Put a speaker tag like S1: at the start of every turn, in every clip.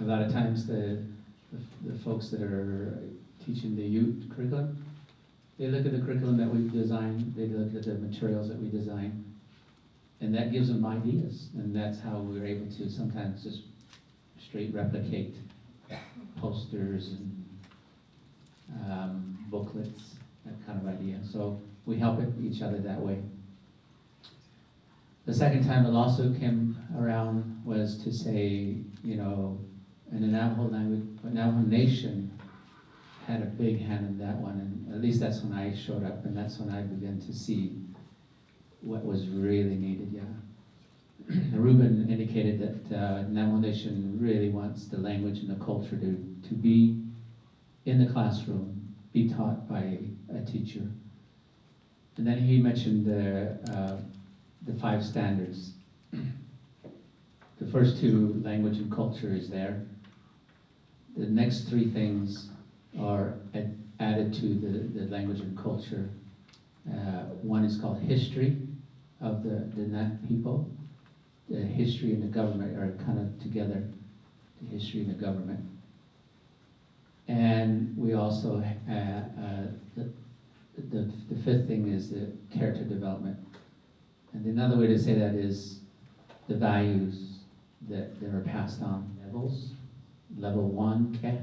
S1: a lot of times the folks that are teaching the youth curriculum, they look at the curriculum that we've designed, they look at the materials that we design, and that gives them ideas, and that's how we're able to sometimes just straight replicate posters and booklets, that kind of idea. So we help each other that way. The second time the lawsuit came around was to say, you know, in the Navajo language, Navajo Nation had a big hand in that one, and at least that's when I showed up, and that's when I began to see what was really needed, yeah. Ruben indicated that Navajo Nation really wants the language and the culture to be in the classroom, be taught by a teacher. And then he mentioned the 5 standards. The first 2, language and culture, is there. The next 3 things are added to the language and culture. One is called history of the Nat people. The history and the government are kind of together, the history and the government. And we also, the 5th thing is the character development. And another way to say that is the values that are passed on. Levels, level 1, ke,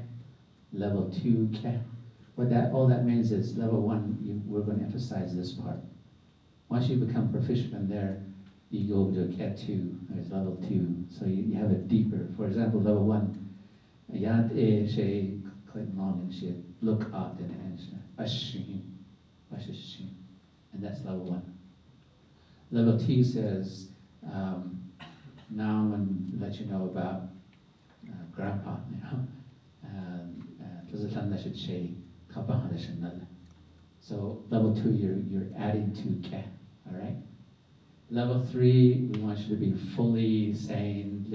S1: level 2, ke. All that means is level 1, we're going to emphasize this part. Once you become proficient in there, you go to ke 2, there's level 2. So you have a deeper, for example, level 1, yat e she click long and she look up and ashim, and that's level 1. Level 2 says, now I'm going to let you know about grandpa, you know. So level 2, you're adding to ke, all right? Level 3, we want you to be fully sane,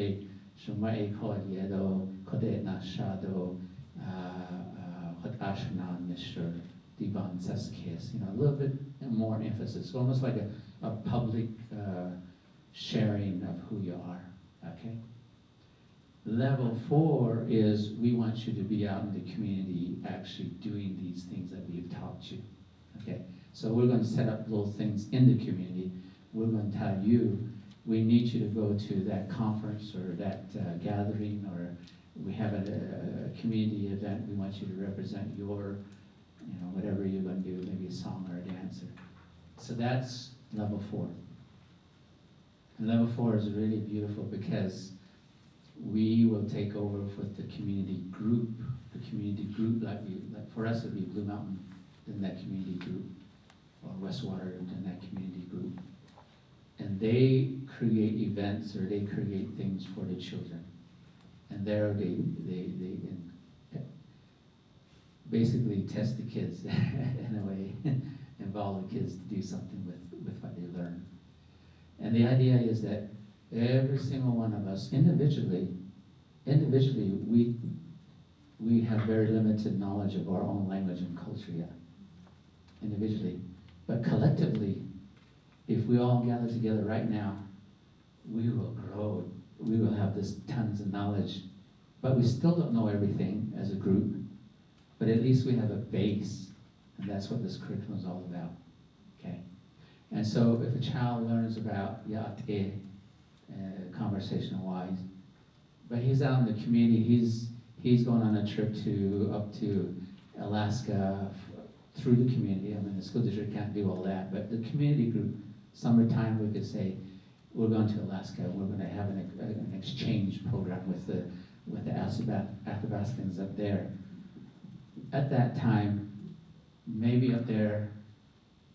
S1: you know, a little bit more emphasis, almost like a public sharing of who you are, okay? Level 4 is we want you to be out in the community actually doing these things that we've taught you, okay? So we're going to set up little things in the community. We're going to tell you, we need you to go to that conference or that gathering, or we have a community event, we want you to represent your, you know, whatever you're going to do, maybe a song or a dance. So that's level 4. And level 4 is really beautiful because we will take over with the community group. The community group, like for us, it would be Blue Mountain, then that community group, or Westwater, then that community group. And they create events or they create things for the children. And there they basically test the kids in a way, involve the kids to do something with what they learn. And the idea is that every single one of us individually, we have very limited knowledge of our own language and culture yet, individually. But collectively, if we all gather together right now, we will grow. We will have this tons of knowledge. But we still don't know everything as a group, but at least we have a base, and that's what this curriculum is all about, okay? And so if a child learns about Yat-e, conversational-wise, but he's out in the community, he's going on a trip up to Alaska through the community. I mean, the school district can't do all that, but the community group, summertime, we could say, we're going to Alaska, we're going to have an exchange program with the Athabascans up there. At that time, maybe up there,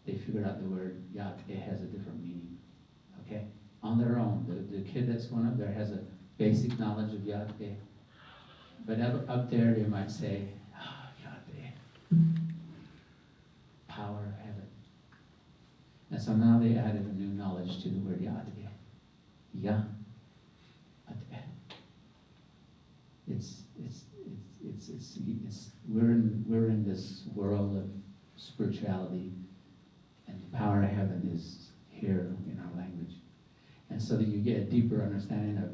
S1: they figured out the word Yat-e has a different meaning, okay? On their own, the kid that's going up there has a basic knowledge of Yat-e. But up there, they might say, Yat-e, power of heaven. And so now they added a new knowledge to the word Yat-e. Ya-at-e. We're in this world of spirituality, and the power of heaven is here in our language. And so that you get a deeper understanding of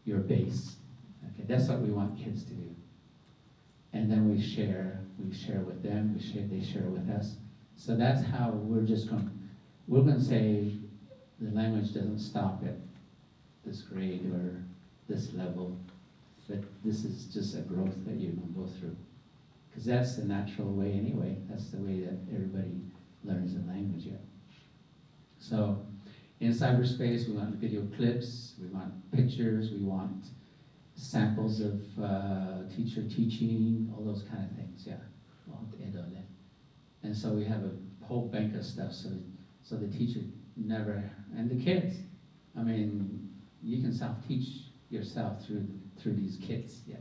S1: your base, okay? That's what we want kids to do. And then we share with them, they share with us. So that's how we're going to say the language doesn't stop at this grade or this level, but this is just a growth that you're going to go through. Because that's the natural way anyway. That's the way that everybody learns the language, yeah. So in cyberspace, we want video clips, we want pictures, we want samples of teacher teaching, all those kind of things, yeah. And so we have a whole bank of stuff, so the teacher never, and the kids, I mean, you can self-teach yourself through these kits, yeah.